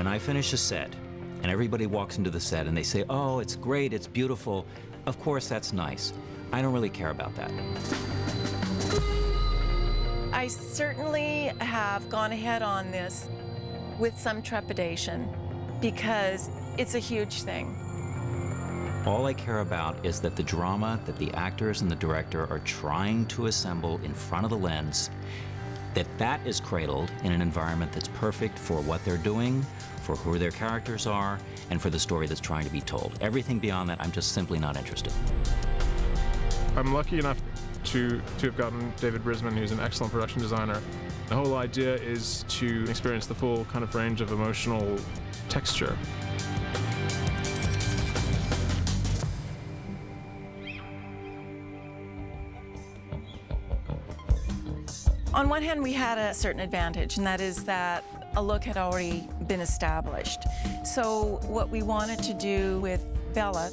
When I finish a set, and everybody walks into the set and they say, oh, it's great, it's beautiful, of course that's nice. I don't really care about that. I certainly have gone ahead on this with some trepidation because it's a huge thing. All I care about is that the drama that the actors and the director are trying to assemble in front of the lens, that is cradled in an environment that's perfect for what they're doing, for who their characters are, and for the story that's trying to be told. Everything beyond that, I'm just simply not interested. I'm lucky enough to have gotten David Brisman, who's an excellent production designer. The whole idea is to experience the full kind of range of emotional texture. On one hand, we had a certain advantage, and that is that a look had already been established. So what we wanted to do with Bella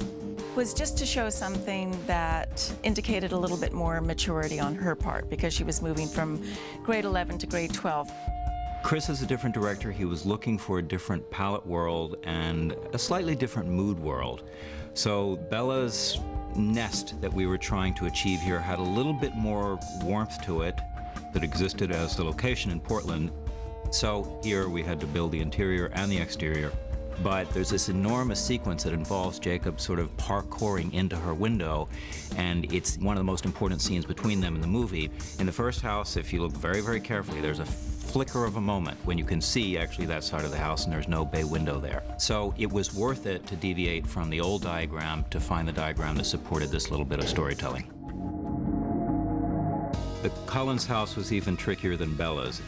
was just to show something that indicated a little bit more maturity on her part, because she was moving from grade 11 to grade 12. Chris is a different director. He was looking for a different palette world and a slightly different mood world. So Bella's nest that we were trying to achieve here had a little bit more warmth to it that existed as the location in Portland. So here we had to build the interior and the exterior. But there's this enormous sequence that involves Jacob sort of parkouring into her window, and it's one of the most important scenes between them in the movie. In the first house, if you look very, very carefully, there's a flicker of a moment when you can see actually that side of the house and there's no bay window there. So it was worth it to deviate from the old diagram to find the diagram that supported this little bit of storytelling. The Cullen's house was even trickier than Bella's.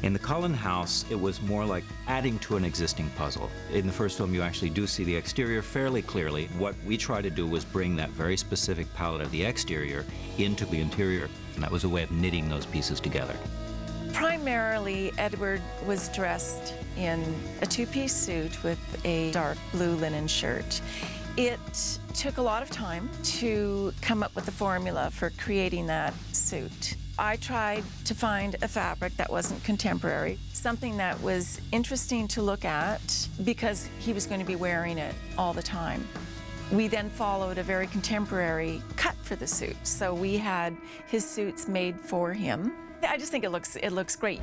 In the Cullen house, it was more like adding to an existing puzzle. In the first film, you actually do see the exterior fairly clearly. What we tried to do was bring that very specific palette of the exterior into the interior, and that was a way of knitting those pieces together. Primarily, Edward was dressed in a two-piece suit with a dark blue linen shirt. It took a lot of time to come up with the formula for creating that suit. I tried to find a fabric that wasn't contemporary, something that was interesting to look at because he was going to be wearing it all the time. We then followed a very contemporary cut for the suit, so we had his suits made for him. I just think it looks great.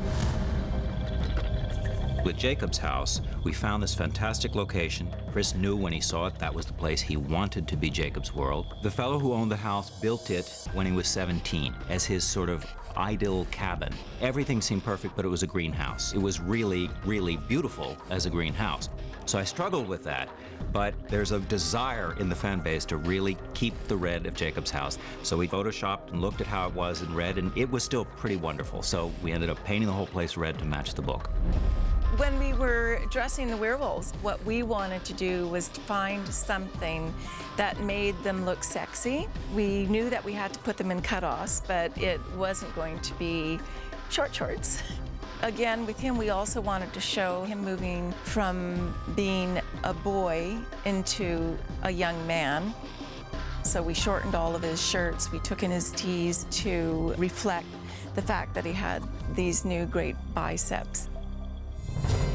With Jacob's house, we found this fantastic location. Chris knew when he saw it that was the place he wanted to be Jacob's world. The fellow who owned the house built it when he was 17 as his sort of ideal cabin. Everything seemed perfect, but it was a greenhouse. It was really, really beautiful as a greenhouse. So I struggled with that, but there's a desire in the fan base to really keep the red of Jacob's house. So we photoshopped and looked at how it was in red, and it was still pretty wonderful. So we ended up painting the whole place red to match the book. When we were dressing the werewolves, what we wanted to do was to find something that made them look sexy. We knew that we had to put them in cutoffs, but it wasn't going to be short shorts. Again, with him, we also wanted to show him moving from being a boy into a young man. So we shortened all of his shirts. We took in his tees to reflect the fact that he had these new great biceps.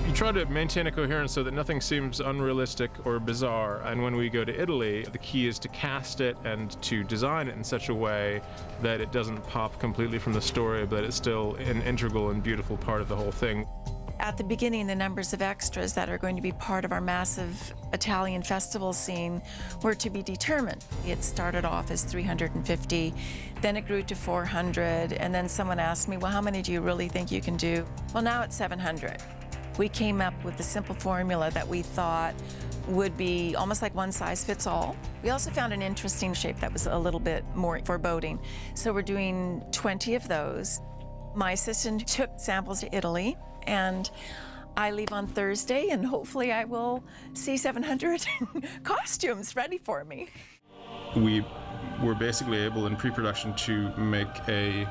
You try to maintain a coherence so that nothing seems unrealistic or bizarre, and when we go to Italy, the key is to cast it and to design it in such a way that it doesn't pop completely from the story, but it's still an integral and beautiful part of the whole thing. At the beginning, the numbers of extras that are going to be part of our massive Italian festival scene were to be determined. It started off as 350, then it grew to 400, and then someone asked me, well, how many do you really think you can do? Well, now it's 700. We came up with a simple formula that we thought would be almost like one size fits all. We also found an interesting shape that was a little bit more foreboding. So we're doing 20 of those. My assistant took samples to Italy, and I leave on Thursday, and hopefully I will see 700 costumes ready for me. We were basically able in pre-production to make a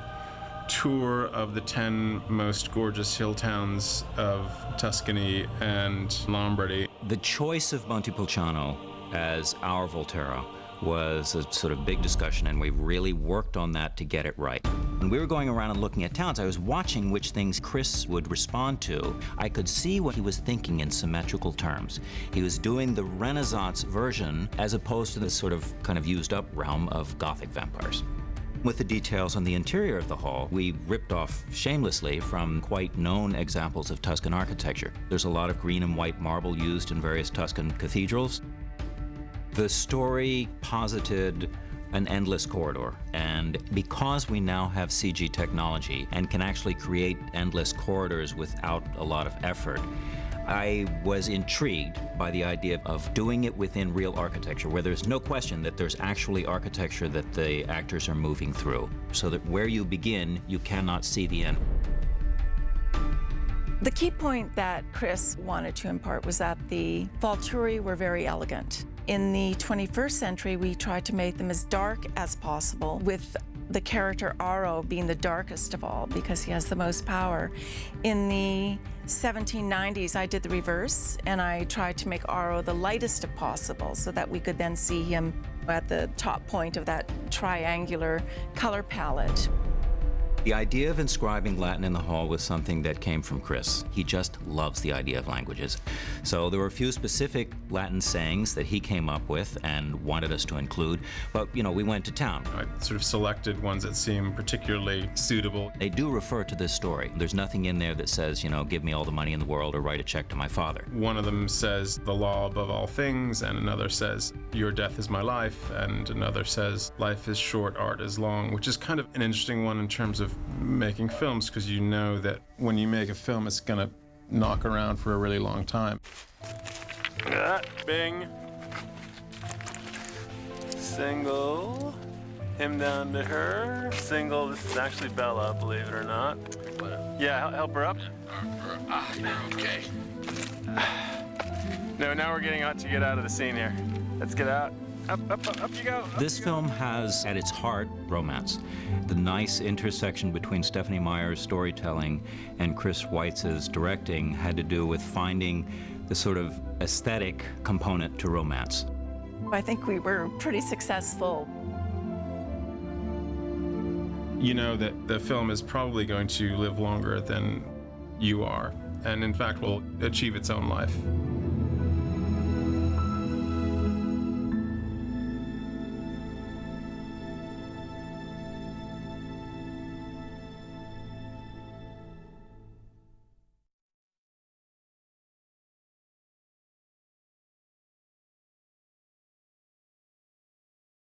tour of the 10 most gorgeous hill towns of Tuscany and Lombardy. The choice of Montepulciano as our Volterra was a sort of big discussion, and we really worked on that to get it right. When we were going around and looking at towns, I was watching which things Chris would respond to. I could see what he was thinking in symmetrical terms. He was doing the Renaissance version as opposed to the sort of kind of used up realm of Gothic vampires. With the details on the interior of the hall, we ripped off shamelessly from quite known examples of Tuscan architecture. There's a lot of green and white marble used in various Tuscan cathedrals. The story posited an endless corridor, and because we now have CG technology and can actually create endless corridors without a lot of effort, I was intrigued by the idea of doing it within real architecture, where there's no question that there's actually architecture that the actors are moving through, so that where you begin, you cannot see the end. The key point that Chris wanted to impart was that the Volturi were very elegant. In the 21st century, we tried to make them as dark as possible, with the character Aro being the darkest of all because he has the most power. In the 1790s, I did the reverse, and I tried to make Aro the lightest of possible so that we could then see him at the top point of that triangular color palette. The idea of inscribing Latin in the hall was something that came from Chris. He just loves the idea of languages. So there were a few specific Latin sayings that he came up with and wanted us to include, but we went to town. I sort of selected ones that seem particularly suitable. They do refer to this story. There's nothing in there that says, give me all the money in the world or write a check to my father. One of them says, the law above all things, and another says, your death is my life, and another says, life is short, art is long, which is kind of an interesting one in terms of making films, because you know that when you make a film, it's gonna knock around for a really long time. Bing. Single. Him down to her. Single. This is actually Bella, believe it or not. Yeah, help her up. You're okay. No, now we're getting out to get out of the scene here. Let's get out. Up you go. This film has, at its heart, romance. The nice intersection between Stephanie Meyer's storytelling and Chris Weitz's directing had to do with finding the sort of aesthetic component to romance. I think we were pretty successful. You know that the film is probably going to live longer than you are, and in fact will achieve its own life.